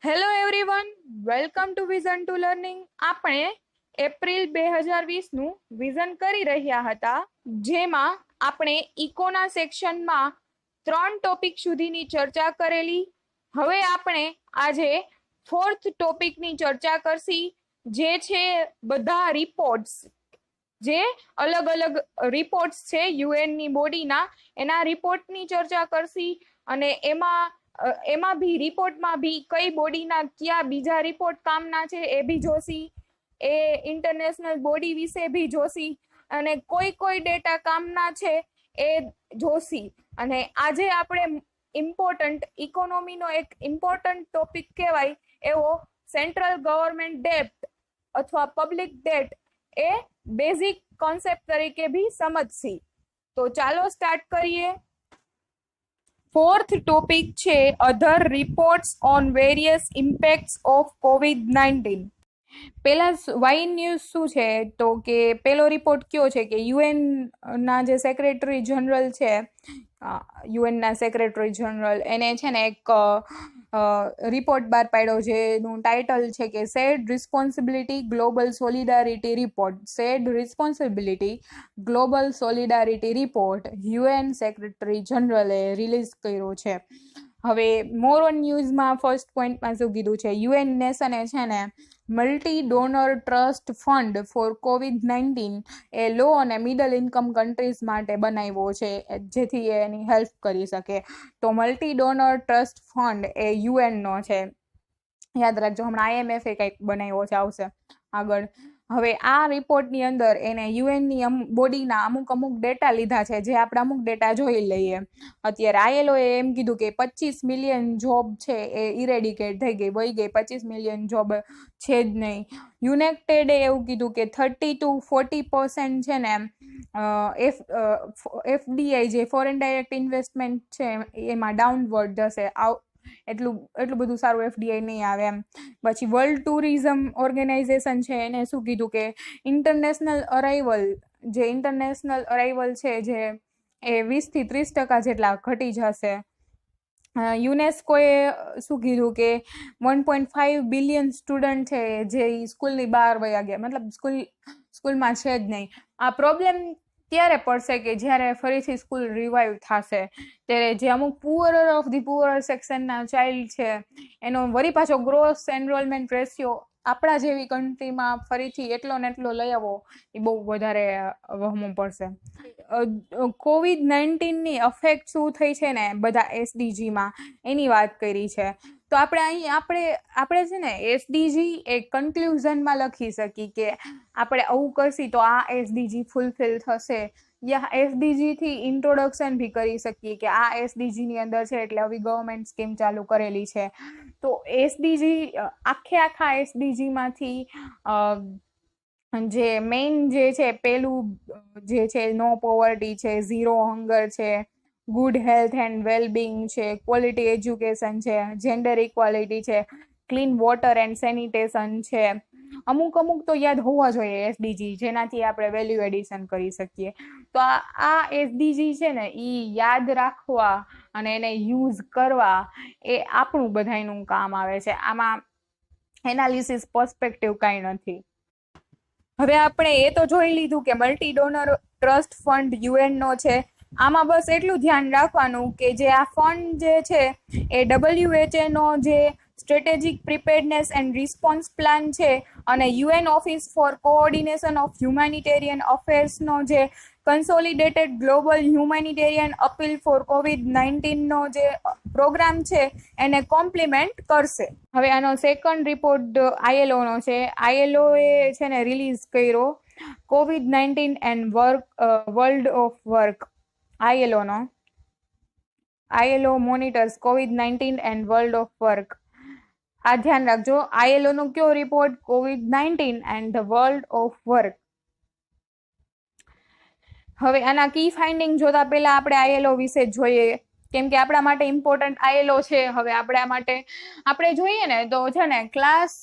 Hello everyone, welcome to vision to learning. આપણે April 2020નું vision કરી રહ્યા હતા, જેમાં આપણે ઇકોના સેક્શનમાં 3 ટોપિક સુધીની ચર્ચા કરેલી. હવે આપણે આજે 4th ટોપિકની ચર્ચા કરશી, જે છે બધા રિપોર્ટ્સ. જે અલગ અલગ રિપોર્ટ્સ છે યુએનની બોડીના, એના રિપોર્ટની ચર્ચા કરશી. અને એમાં ભી રિપોર્ટમાં ભી કઈ બોડીના કયા બીજા રિપોર્ટ કામના છે એ ભી જોશી. એ ઇન્ટરનેશનલ બોડી વિશે ભી જોશી અને કોઈ ડેટા કામના છે એ જોશી. અને આજે આપણે ઇમ્પોર્ટન્ટ ઇકોનોમીનો એક ઇમ્પોર્ટન્ટ ટોપિક કહેવાય એવો સેન્ટ્રલ ગવર્મેન્ટ ડેટ અથવા પબ્લિક ડેટ એ બેઝિક કોન્સેપ્ટ તરીકે ભી સમજશી. તો ચાલો સ્ટાર્ટ કરીએ. 4th ટોપિક છે other reports on various impacts of COVID-19. પેલા વાઈ ન્યૂઝ શું છે તો કે પેલો રિપોર્ટ કયો છે કે યુએન ના જે સેક્રેટરી જનરલ છે, યુએનના સેક્રેટરી જનરલ એને છે ને એક રિપોર્ટ બહાર પાડ્યો, જેનું ટાઇટલ છે કે shared responsibility global solidarity report. Shared responsibility global solidarity report UN secretary જનરલે રિલીઝ કર્યો છે. હવે મોર ઓન ન્યૂઝમાં ફર્સ્ટ પોઈન્ટમાં શું કીધું છે, યુએન નેશને છે ને multi donor trust fund for COVID-19 એ લો અને મિડલ ઇન્કમ કન્ટ્રીઝ માટે બનાવ્યો છે, જેથી એની હેલ્પ કરી શકે. તો મલ્ટી ડોનર ટ્રસ્ટ ફંડ એ યુએનનો છે, યાદ રાખજો. હમણાં IMF એ કંઈક બનાવ્યો છે, આવશે આગળ. હવે આ રિપોર્ટની અંદર એને યુએનની બોડીના અમુક ડેટા લીધા છે, જે આપણે અમુક ડેટા જોઈ લઈએ. અત્યારે ILO એ એમ કીધું કે 25 મિલિયન જોબ છે એ ઇરેડિકેટ થઈ ગઈ, વહી ગઈ. 25 મિલિયન જોબ છે જ નહીં. યુનાઇટેડે એવું કીધું કે 30 to 40% છે ને FDI જે ફોરેન ડાયરેક્ટ ઇન્વેસ્ટમેન્ટ છે એમાં ડાઉનવર્ડ જશે. એટલું બધું સારું FDI નહીં આવે એમ. પછી વર્લ્ડ ટુરિઝમ ઓર્ગેનાઇઝેશન છે એને શું કીધું કે ઇન્ટરનેશનલ અરાઇવલ છે જે એ 20 થી 30% જેટલા ઘટી જશે. યુનેસ્કોએ શું કીધું કે 1.5 બિલિયન સ્ટુડન્ટ છે જે સ્કૂલની બહાર વયા ગયા, મતલબ સ્કૂલમાં છે જ નહીં. આ પ્રોબ્લેમ ત્યારે પડશે કે જ્યારે ફરીથી સ્કૂલ રિવાઇવ થશે, ત્યારે જે અમુક પુઅર ઓફ ધી પુઅર સેક્શનના ચાઇલ્ડ છે એનો વળી પાછો ગ્રોસ એનરોલમેન્ટ રેશિયો આપણા જેવી કન્ટ્રીમાં ફરીથી એટલો ને એટલો લઈ આવવો એ બહુ વધારે વહમું પડશે. COVID-19ની અફેક્ટ શું થઈ છે ને બધા SDGમાં એની વાત કરી છે. તો આપણે છે ને SDG એ કન્ક્લુઝનમાં લખી શકીએ કે આપણે આવું કરશી તો આ SDG ફૂલફિલ થશે, યા SDG થી ઇન્ટ્રોડક્શન બી કરી શકીએ કે આ SDG ની અંદર છે એટલે આવી ગવર્મેન્ટ સ્કીમ ચાલુ કરેલી છે. તો SDG આખા SDG માંથી જે મેઇન જે છે પેલું જે છે નો પોવર્ટી છે, ઝીરો હંગર છે, ગુડ હેલ્થ એન્ડ વેલબિંગ છે, ક્વોલિટી એજ્યુકેશન છે, જેન્ડર ઇક્વાલિટી છે, ક્લીન વોટર એન્ડ સેનિટેશન છે. અમુક તો યાદ હોવા જોઈએ SDG, જેનાથી આપણે વેલ્યુ એડિશન કરી શકીએ. તો આ SDG છે ને એ યાદ રાખવા અને એને યુઝ કરવા એ આપણું બધાયનું કામ આવે છે. આમાં એનાલિસિસ પર્સપેક્ટિવ કાંઈ નથી. હવે આપણે એ તો જોઈ લીધું કે મલ્ટી ડોનર ટ્રસ્ટ ફંડ યુએનનો છે. આમાં બસ એટલું ધ્યાન રાખવાનું કે જે આ ફંડ જે છે એ WHO નો જે strategic preparedness and response plan છે અને UN office for coordination of humanitarian અફેર્સનો જે consolidated global humanitarian appeal for COVID-19 નો જે પ્રોગ્રામ છે એને કોમ્પ્લિમેન્ટ કરશે. હવે આનો સેકન્ડ રિપોર્ટ ILO નો છે. ILO એ છે ને રિલીઝ કર્યો COVID-19 and world of work. ILO monitors COVID-19 and world of work. આ ધ્યાન રાખજો, ILO નો કયો report, COVID-19 and the world of work. હવે આના કી ફાઇન્ડિંગ જોતા પહેલા આપણે ILO વિશે જોઈએ કેમ કે આપણા માટે ઇમ્પોર્ટન્ટ આયેલો છે. હવે આપણા માટે આપણે જોઈએ ને તો છે ને ક્લાસ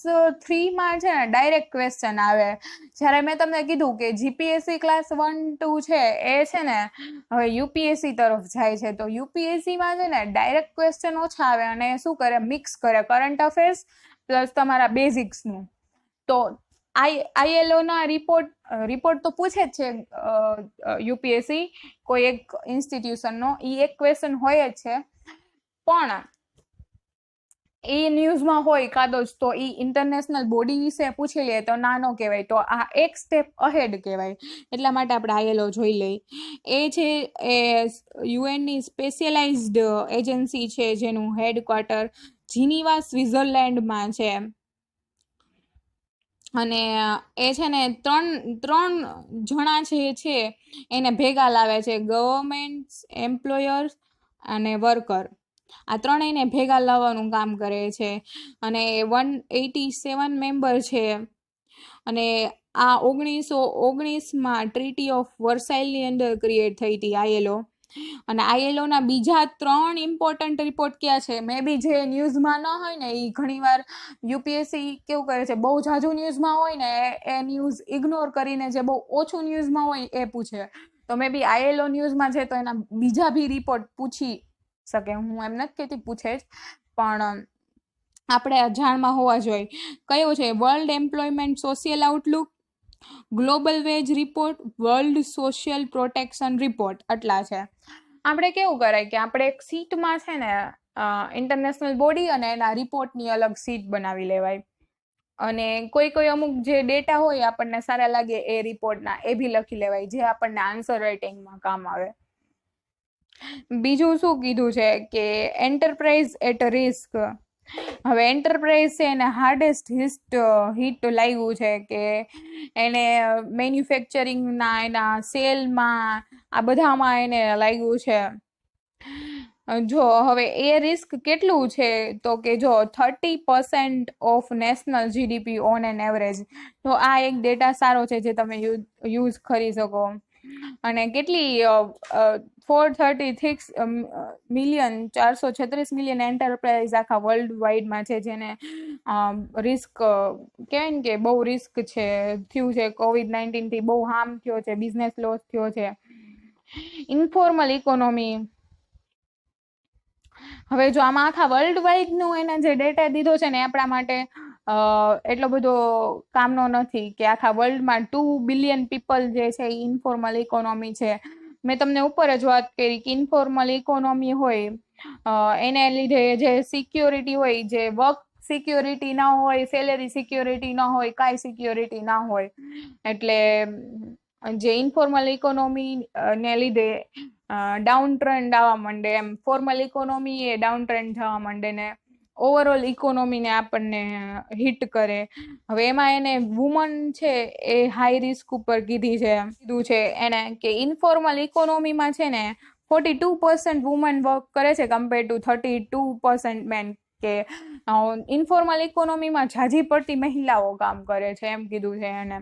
3માં છે ને ડાયરેક્ટ ક્વેશ્ચન આવે. જ્યારે મેં તમને કીધું કે જીપીએસસી ક્લાસ 1-2 છે એ છે ને હવે યુપીએસસી તરફ જાય છે, તો યુપીએસસીમાં છે ને ડાયરેક્ટ ક્વેશ્ચન ઓછા આવે અને શું કરે, મિક્સ કરે કરંટ અફેર્સ પ્લસ તમારા બેઝિક્સનું. તો આઈએલઓ ના રિપોર્ટ તો પૂછે જ છે યુપીએસસી કોઈ એક ઇન્સ્ટિટ્યુશનનો, એક ક્વેશ્ચન હોય જ છે, પણ એ ન્યૂઝમાં હોય કાં તો એ ઇન્ટરનેશનલ બોડી વિશે પૂછી લે તો નાનો કહેવાય, તો આ એક સ્ટેપ અહેડ કહેવાય. એટલા માટે આપણે આઈએલઓ જોઈ લઈ. એ છે એ યુએનની સ્પેશિયલાઇઝ્ડ એજન્સી છે જેનું હેડક્વાર્ટર જીનીવા સ્વિટ્ઝરલેન્ડમાં છે. અને એ છે ને ત્રણ જણા જે છે એને ભેગા લાવે છે, ગવર્મેન્ટ એમ્પ્લોયર્સ અને વર્કર. આ ત્રણેયને ભેગા લાવવાનું કામ કરે છે અને 187 મેમ્બર છે. અને આ 1919માં ટ્રીટી ઓફ વર્સાઇલની અંદર ક્રિએટ થઈ હતી આઈએલઓ. અને આઈએલઓના બીજા 3 ઇમ્પોર્ટન્ટ રિપોર્ટ ક્યાં છે, મે બી જે ન્યૂઝમાં ન હોય ને એ ઘણીવાર યુપીએસસી કેવું કરે છે, બહુ ઝાઝું ન્યૂઝમાં હોય ને એ ન્યૂઝ ઇગ્નોર કરીને જે બહુ ઓછું ન્યૂઝમાં હોય એ પૂછે. તો મે બી આઈએલઓ ન્યૂઝમાં છે તો એના બીજા બી રિપોર્ટ પૂછી શકે. હું એમ નથી કહેતી પૂછે જ, પણ આપણે જાણમાં હોવા જોઈએ. કયો છે? World employment social Outlook, global veg report, world social protection report. આટલા છે. આપણે કેવું કરાય કે આપણે એક સીટમાં છે ને ઇન્ટરનેશનલ બોડી અને એના રિપોર્ટની અલગ સીટ બનાવી લેવાય. અને કોઈ અમુક જે ડેટા હોય આપણને સારા લાગે એ રિપોર્ટના, એ બી લખી લેવાય જે આપણને આન્સર રાઇટિંગમાં કામ આવે. બીજું શું કીધું છે કે એન્ટરપ્રાઇઝ એટ રિસ્ક. હવે એન્ટરપ્રાઇઝ છે એને હાર્ડેસ્ટ હિટ લાગ્યું છે કે એને મેન્યુફેક્ચરિંગના, એના સેલમાં, આ બધામાં એને લાગ્યું છે. જો હવે એ રિસ્ક કેટલું છે તો કે જો 30% of national GDP on an average. તો આ એક ડેટા સારો છે જે તમે યુઝ કરી શકો. અને કેટલી 436 મિલિયન એન્ટરપ્રાઇઝ આખા વર્લ્ડ વાઇડમાં છે જેને રિસ્ક કહેવાય ને કે બહુ રિસ્ક થયું છે. COVID-19 થી બહુ હાર્મ થયો છે, બિઝનેસ લોસ થયો છે. Informal economy. હવે જો આમાં આખા વર્લ્ડ વાઇડનું એને જે ડેટા દીધો છે ને આપણા માટે એટલો બધો કામનો નથી કે આખા વર્લ્ડમાં 2 બિલિયન પીપલ જે છે એ ઇન્ફોર્મલ ઇકોનોમી છે. મેં તમને ઉપર જ વાત કરી કે ઇન્ફોર્મલ ઇકોનોમી હોય એને લીધે જે સિક્યોરિટી હોય, જે વર્ક સિક્યોરિટી ના હોય, સેલેરી સિક્યોરિટી ના હોય, કાંઈ સિક્યોરિટી ના હોય. એટલે જે ઇન્ફોર્મલ ઇકોનોમી ને લીધે ડાઉન ટ્રેન્ડ આવવા માંડે, એમ ફોર્મલ ઇકોનોમી એ ડાઉન ટ્રેન્ડ થવા માંડે ને ઓવરઓલ ઇકોનોમીને આપણને હિટ કરે. હવે એમાં એને વુમન છે એ હાઈ રિસ્ક ઉપર કીધું છે એને કે ઇન્ફોર્મલ ઇકોનોમીમાં છે ને 42% વુમન વર્ક કરે છે કમ્પેર ટુ 32% મેન. કે ઇન્ફોર્મલ ઇકોનોમીમાં ઝાઝી પડતી મહિલાઓ કામ કરે છે એમ કીધું છે એને.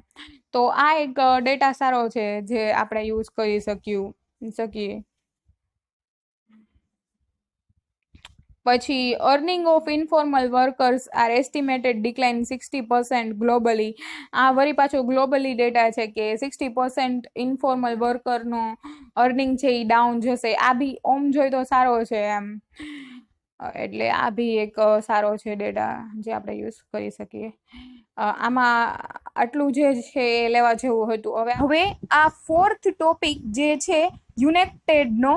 તો આ એક ડેટા સારો છે જે આપણે યુઝ કરી શકીએ. પછી earning of informal workers are estimated decline 60% globally. આ વળી પાછો ગ્લોબલી ડેટા છે કે 60% ઇન્ફોર્મલ વર્કરનો અર્નિંગ છે એ ડાઉન જશે. આ બી ઓમ જોઈ તો સારો છે એમ. એટલે આ બી એક સારો છે ડેટા જે આપણે યુઝ કરી શકીએ. આમાં આટલું જે છે એ લેવા જેવું હતું. હવે આ 4th ટોપિક જે છે યુનાઇટેડનો,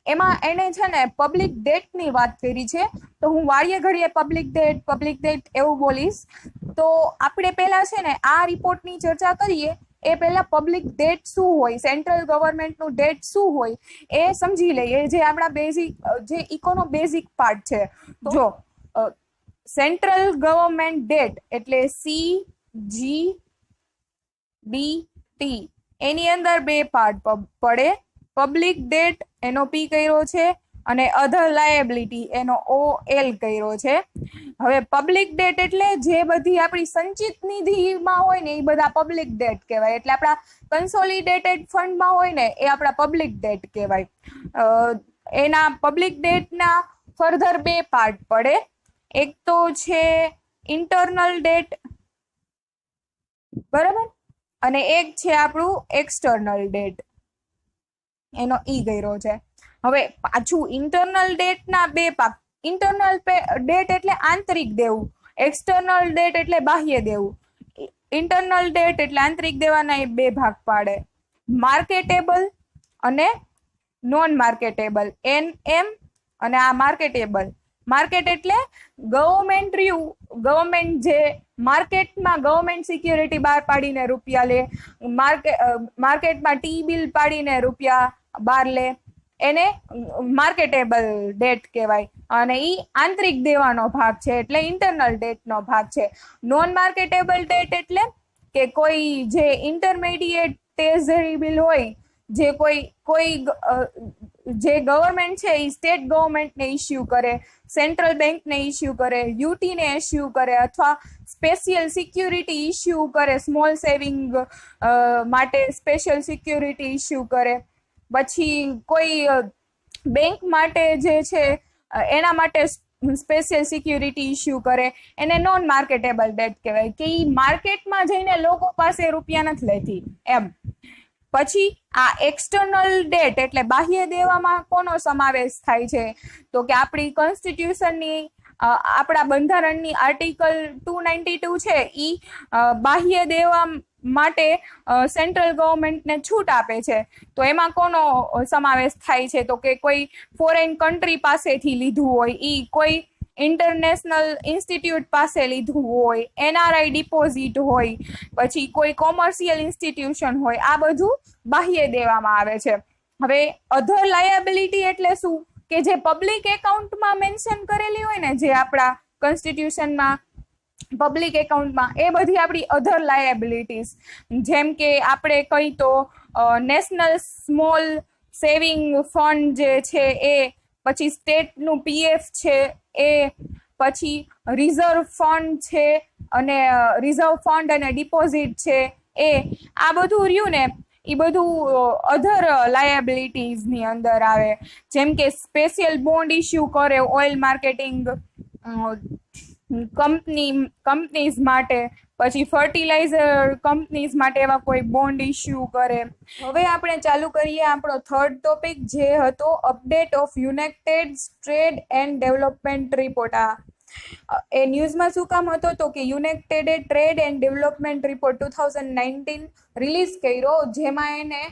એમાં એને છે ને પબ્લિક ડેટની વાત કરી છે. તો હું વાળીએ ઘડીએ પબ્લિક ડેટ એવું બોલીશ. તો આપણે પહેલા છે ને આ રિપોર્ટની ચર્ચા કરીએ એ પહેલા પબ્લિક ડેટ શું હોય, સેન્ટ્રલ ગવર્મેન્ટનું ડેટ શું હોય એ સમજી લઈએ, જે આપણા બેઝિક પાર્ટ છે. જો સેન્ટ્રલ ગવર્મેન્ટ ડેટ એટલે CGBT, એની અંદર 2 પાર્ટ પડે. પબ્લિક ડેટ એનો P કર્યો છે અને અધર લાયેબિલિટી એનો OL કર્યો છે. હવે પબ્લિક ડેટ એટલે જે બધી આપણી સંચિત નિધિમાં હોય ને એ બધા પબ્લિક ડેટ કહેવાય. એટલે આપણા કન્સોલિડેટેડ ફંડમાં હોય ને એ આપણા પબ્લિક ડેટ કહેવાય. એના પબ્લિક ડેટના ફર્ધર બે પાર્ટ પડે. એક તો છે ઇન્ટરનલ ડેટ, બરાબર, અને એક છે આપણું એક્સટર્નલ ડેટ. એનો ઈ ગયરો છે. હવે પાછું ઇન્ટરનલ ડેટના બે ભાગ. ઇન્ટરનલ ડેટ એટલે આંતરિક દેવું, એક્સટર્નલ ડેટ એટલે બાહ્ય દેવું. ઇન્ટરનલ ડેટ એટલે આંતરિક દેવાના એ બે ભાગ પાડે, માર્કેટેબલ અને નોન માર્કેટેબલ. NM અને આ માર્કેટેબલ. માર્કેટ એટલે ગવર્મેન્ટ ગવર્મેન્ટ જે માર્કેટમાં ગવર્મેન્ટ સિક્યુરિટી બહાર પાડીને રૂપિયા લે, માર્કેટમાં ટી બિલ પાડીને રૂપિયા બહાર લે, એને માર્કેટેબલ ડેટ કહેવાય. અને ઈ આંતરિક દેવાનો ભાગ છે, એટલે ઇન્ટરનલ ડેટનો ભાગ છે. નોન માર્કેટેબલ ડેટ એટલે કે કોઈ જે ઇન્ટરમીડિયેટ ટ્રેઝરી બિલ હોય, જે કોઈ જે ગવર્મેન્ટ છે એ સ્ટેટ ગવર્મેન્ટને ઇસ્યુ કરે, સેન્ટ્રલ બેંકને ઇસ્યુ કરે, યુટીને ઇસ્યુ કરે, અથવા સ્પેશિયલ સિક્યુરિટી ઇસ્યુ કરે, સ્મોલ સેવિંગ માટે સ્પેશિયલ સિક્યુરિટી ઇસ્યુ કરે. પછી કોઈ બેંક માટે જે છે એના માટે સ્પેશિયલ સિક્યુરિટી ઇસ્યુ કરે, એને નોન માર્કેટેબલ ડેટ કહેવાય, કે એ માર્કેટમાં જઈને લોકો પાસે રૂપિયા નથી લેતી એમ. પછી આ એક્સટર્નલ ડેટ એટલે બાહ્ય દેવામાં કોનો સમાવેશ થાય છે, તો કે આપણી કોન્સ્ટિટ્યુશનની આપણા બંધારણની આર્ટિકલ 292 છે, ઈ બાહ્ય દેવા માટે સેન્ટ્રલ ગવર્મેન્ટને છૂટ આપે છે. તો એમાં કોનો સમાવેશ થાય છે, તો કે કોઈ ફોરેન કન્ટ્રી પાસેથી લીધું હોય, ઈ કોઈ ઇન્ટરનેશનલ ઇન્સ્ટિટ્યૂટ પાસે લીધું હોય, NRI ડિપોઝિટ હોય, પછી કોઈ કોમર્શિયલ ઇન્સ્ટિટ્યુશન હોય, આ બધું બાહ્ય દેવામાં આવે છે. હવે અધર લાયબિલિટી એટલે શું, કે જે પબ્લિક એકાઉન્ટમાં મેન્શન કરેલી હોય ને, જે આપણા કોન્સ્ટિટ્યુશનમાં પબ્લિક એકાઉન્ટમાં, એ બધી આપણી અધર લાયબિલિટીઝ. જેમ કે આપણે કહી તો નેશનલ સ્મોલ સેવિંગ ફંડ જે છે એ, પછી સ્ટેટનું PF છે એ, પછી રિઝર્વ ફંડ છે અને રિઝર્વ ફંડ અને ડિપોઝિટ છે એ, આ બધું રહ્યું ને, એ બધું અધર લાયબિલિટીઝની અંદર આવે. જેમ કે સ્પેશિયલ બોન્ડ ઇસ્યુ કરે ઓઇલ માર્કેટિંગ કંપનીઝ માટે, પછી ફર્ટિલાઇઝર કંપનીઝ માટે એવા કોઈ બોન્ડ ઇસ્યુ કરે. હવે આપણે ચાલુ કરીએ આપણો થર્ડ ટોપિક, જે હતો update of united trade and development report. એ ન્યૂઝમાં શું કામ હતો, તો કે યુનાઇટેડે trade and development report 2019 release કર્યો, જેમાં એને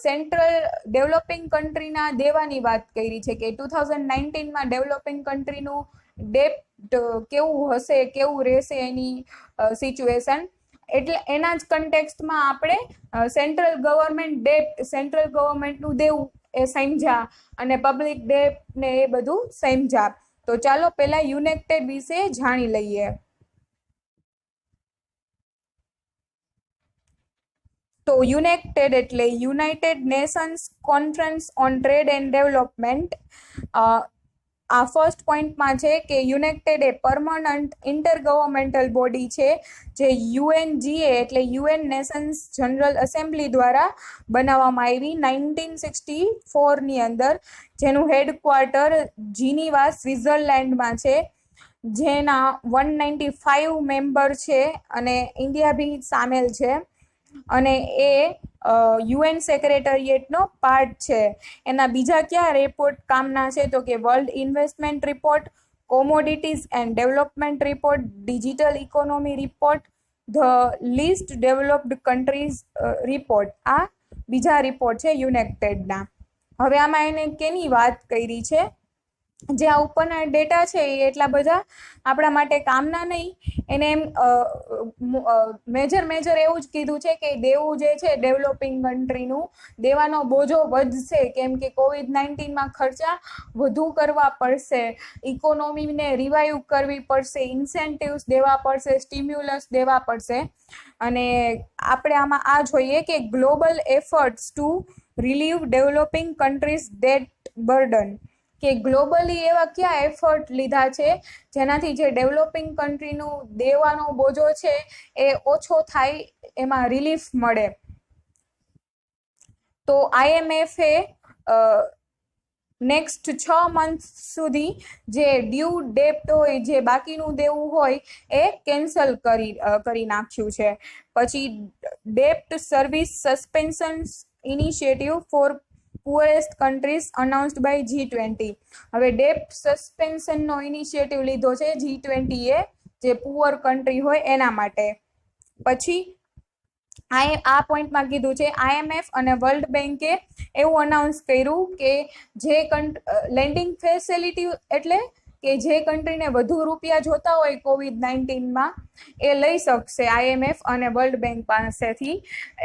સેન્ટ્રલ ડેવલપિંગ કન્ટ્રીના દેવાની વાત કરી છે, કે 2019માં ડેવલપિંગ કન્ટ્રીનું ડેપ્ટ કેવું હશે, કેવું રહેશે એની સિચ્યુએશન. એટલે એના જ કન્ટેક્સ્ટમાં આપણે સેન્ટ્રલ ગવર્મેન્ટ ડેપ્ટ, સેન્ટ્રલ ગવર્મેન્ટનું દેવું એ સમજ્યા, અને પબ્લિક ડેપ્ટ ને એ બધું સમજ્યા. તો ચાલો પહેલા યુનાઇટેડ વિશે જાણી લઈએ. તો યુનાઇટેડ એટલે United Nations conference on trade and development. આ ફર્સ્ટ પોઈન્ટમાં છે કે યુનાઇટેડ એ પરમનન્ટ ઇન્ટર ગવર્મેન્ટલ બોડી છે, જે UNGA એટલે UN નેશન્સ જનરલ એસેમ્બલી દ્વારા બનાવવામાં આવી 1964ની અંદર, જેનું હેડક્વાર્ટર જીનીવા સ્વિટ્ઝરલેન્ડમાં છે, જેના 195 મેમ્બર છે અને ઇન્ડિયા બી સામેલ છે. અને એ UN સેક્રેટરીએટનો પાર્ટ છે. એના બીજા કયા રિપોર્ટ કામના છે, તો કે world investment report, commodities and development report, digital economy report, the list developed countries report. આ બીજા રિપોર્ટ છે યુનાઇટેડના. હવે આમાં એને કેની વાત કરી છે, જે આ ઉપરના ડેટા છે એ એટલા બધા આપણા માટે કામના નહીં. એને એમ મેજર એવું જ કીધું છે કે દેવું જે છે ડેવલપિંગ કન્ટ્રીનું, દેવાનો બોજો વધશે, કેમ કે COVID-19માં ખર્ચા વધુ કરવા પડશે, ઇકોનોમીને રિવાઇવ કરવી પડશે, ઇન્સેન્ટિવ્સ દેવા પડશે, સ્ટિમ્યુલસ દેવા પડશે. અને આપણે આમાં આ જોઈએ કે global efforts two relieve developing countries date burden, કે ગ્લોબલી એવા કયા એફર્ટ લીધા છે જેનાથી જે ડેવલપિંગ કન્ટ્રીનું દેવાનો બોજો છે એ ઓછો થાય, એમાં રિલીફ મળે. તો IMF નેક્સ્ટ 6 મંથ સુધી જે ડ્યુ ડેપ્ટ હોય, જે બાકીનું દેવું હોય એ કેન્સલ કરી નાખ્યું છે. પછી ડેપ્ટ service suspension initiative for poorest countries announced by G20. હવે ડેપ્ટ સસ્પેન્શનનો ઇનિશિયેટિવ લીધો છે G20 એ, જે પુઅર કન્ટ્રી હોય એના માટે. પછી આ પોઈન્ટમાં કીધું છે IMF અને વર્લ્ડ બેન્કે એવું અનાઉન્સ કર્યું કે જે લેન્ડિંગ ફેસિલિટી એટલે કે જે કન્ટ્રીને વધુ રૂપિયા જોતા હોય COVID-19માં એ લઈ શકશે IMF અને વર્લ્ડ બેન્ક પાસેથી.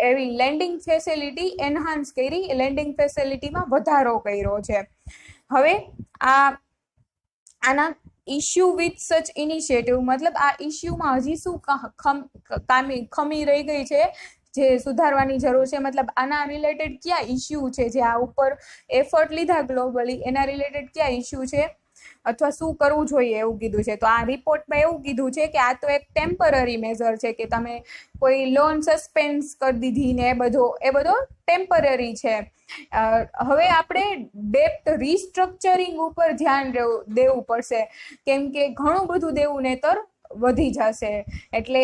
એવી લેન્ડિંગ ફેસિલિટી એન્હાન્સ કરી, લેન્ડિંગ ફેસિલિટીમાં વધારો કર્યો છે. હવે આના ઇશ્યુ વિથ સચ ઇનિશિયેટિવ, મતલબ આ ઇશ્યુમાં હજી શું ખમી રહી ગઈ છે જે સુધારવાની જરૂર છે, મતલબ આના રિલેટેડ ક્યાં ઇશ્યુ છે, જે આ ઉપર એફર્ટ લીધા ગ્લોબલી એના રિલેટેડ ક્યાં ઇશ્યુ છે અથવા શું કરવું જોઈએ એવું કીધું છે. તો આ રિપોર્ટમાં એવું કીધું છે કે આ તો એક ટેમ્પરરી મેઝર છે, કે તમે કોઈ લોન સસ્પેન્સ કરી દીધી ને એ બધો ટેમ્પરરી છે. હવે આપણે ડેપ્ટ રિસ્ટ્રક્ચરિંગ ઉપર ધ્યાન દેવું પડશે, કેમ કે ઘણું બધું દેવું નેતર વધી જશે. એટલે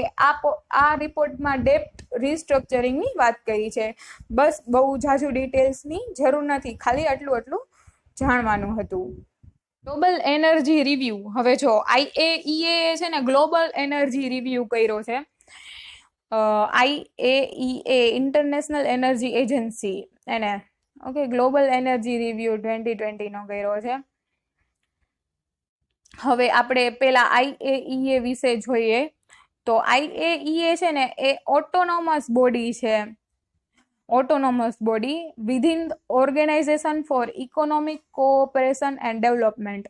આ રિપોર્ટમાં ડેપ્ટ રિસ્ટ્રક્ચરિંગની વાત કરી છે. બસ, બહુ ઝાઝુ ડિટેલ્સની જરૂર નથી, ખાલી આટલું જાણવાનું હતું. Global energy review. હવે જો IAEA છે ને ગ્લોબલ એનર્જી રિવ્યુ કર્યો છે. IAEA ઇન્ટરનેશનલ એનર્જી એજન્સી એને ઓકે ગ્લોબલ એનર્જી રિવ્યુ 2020 નો કર્યો છે. હવે આપણે પેલા IAEA વિશે જોઈએ. તો IAEA છે ને એ ઓટોનોમસ બોડી છે, autonomous body within organisation for economic cooperation and development,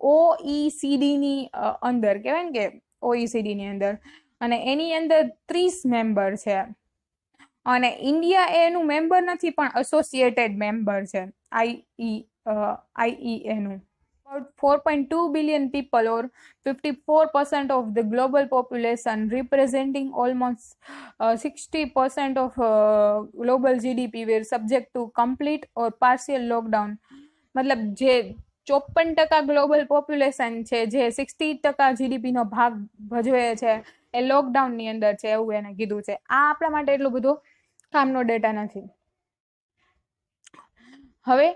OECD ની અંદર કહેવાય ને કે OECD ની અંદર, અને એની અંદર 30 મેમ્બર છે. અને ઇન્ડિયા એનું મેમ્બર નથી પણ એસોસિએટેડ મેમ્બર છે IEA નું. 4.2 billion people or 54% of the global population, representing almost 60% of global GDP, were subject to complete or partial lockdown. મતલબ જે 54% ગ્લોબલ પોપ્યુલેશન છે, જે 60% GDP નો ભાગ ભજવે છે, એ લોકડાઉનની અંદર છે એવું એને કીધું છે. આ આપણા માટે એટલું બધું કામનો ડેટા નથી. હવે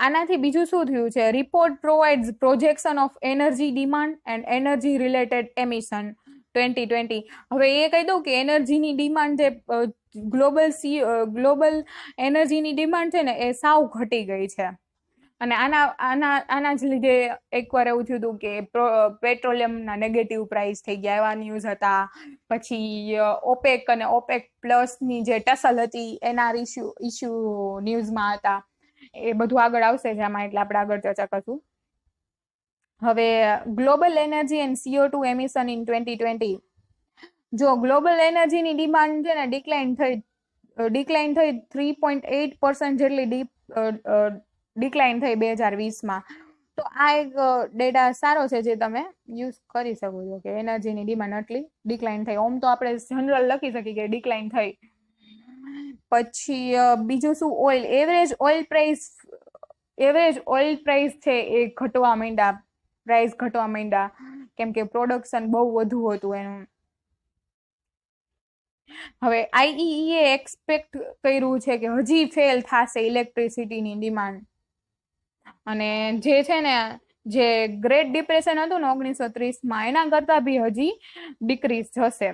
આનાથી બીજું શું થયું છે? Report provides projection of energy demand and energy related emission 2020. હવે એ કહી દઉં કે એનર્જીની ડિમાન્ડ જે ગ્લોબલ એનર્જીની ડિમાન્ડ છે ને એ સાવ ઘટી ગઈ છે. અને આના જ લીધે એકવાર એવું થયું હતું કે પેટ્રોલિયમના નેગેટિવ પ્રાઇસ થઈ ગયા, એવા ન્યૂઝ હતા. પછી ઓપેક અને ઓપેક પ્લસની જે ટસલ હતી એના ઇશ્યુ ન્યૂઝમાં હતા. એ બધું આગળ આવશે જેમાં, એટલે આપણે આગળ ચર્ચા કરશું. હવે global energy and CO2 emission in 2020. જો ગ્લોબલ એનર્જીની ડિમાન્ડ છે ને ડિક્લાઇન થઈ 3.8% જેટલી ડિક્લાઇન થઈ 2020માં. તો આ એક ડેટા સારો છે જે તમે યુઝ કરી શકો છો કે એનર્જીની ડિમાન્ડ આટલી ડિક્લાઇન થઈ. ઓમ તો આપણે જનરલ લખી શકીએ કે ડિક્લાઇન થઈ. પછી બીજું શું, ઓઇલ એવરેજ ઓઇલ પ્રાઇસ છે એ ઘટવા માંડ્યા, કેમ કે પ્રોડક્શન બહુ વધુ હતું એનું. હવે IEA એક્સપેક્ટ કર્યું છે કે હજી ફેલ થશે ઇલેક્ટ્રિસિટીની ડિમાન્ડ. અને જે છે ને જે ગ્રેટ ડિપ્રેશન હતું ને 1930માં, એના કરતાં બી હજી ડિક્રીઝ જશે.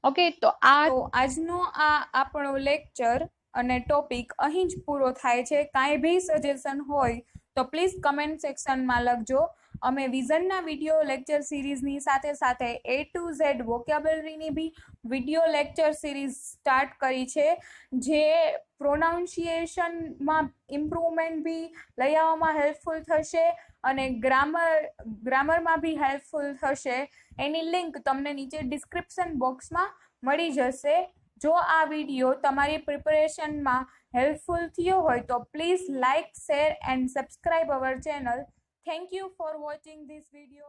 ઓકે, તો આજનો આ આપણો લેક્ચર અને ટોપિક અહીં જ પૂરો થાય છે. કાંઈ બી સજેશન હોય તો પ્લીઝ કમેન્ટ સેક્શનમાં લખજો. અમે વિઝનના વિડીયો લેક્ચર સિરીઝની સાથે સાથે A to Z વોકેબ્યુલરીની બી વિડીયો લેક્ચર સિરીઝ સ્ટાર્ટ કરી છે, જે પ્રોનાઉન્સિએશનમાં ઇમ્પ્રુવમેન્ટ બી લઈ આવવામાં હેલ્પફુલ થશે અને ગ્રામરમાં બી હેલ્પફુલ થશે. એની લિંક તમને નીચે ડિસ્ક્રિપ્શન બોક્સમાં મળી જશે. જો આ વિડીયો તમારી પ્રિપેરેશનમાં હેલ્પફુલ થયો હોય તો please like, share and subscribe our channel. Thank you for watching this video.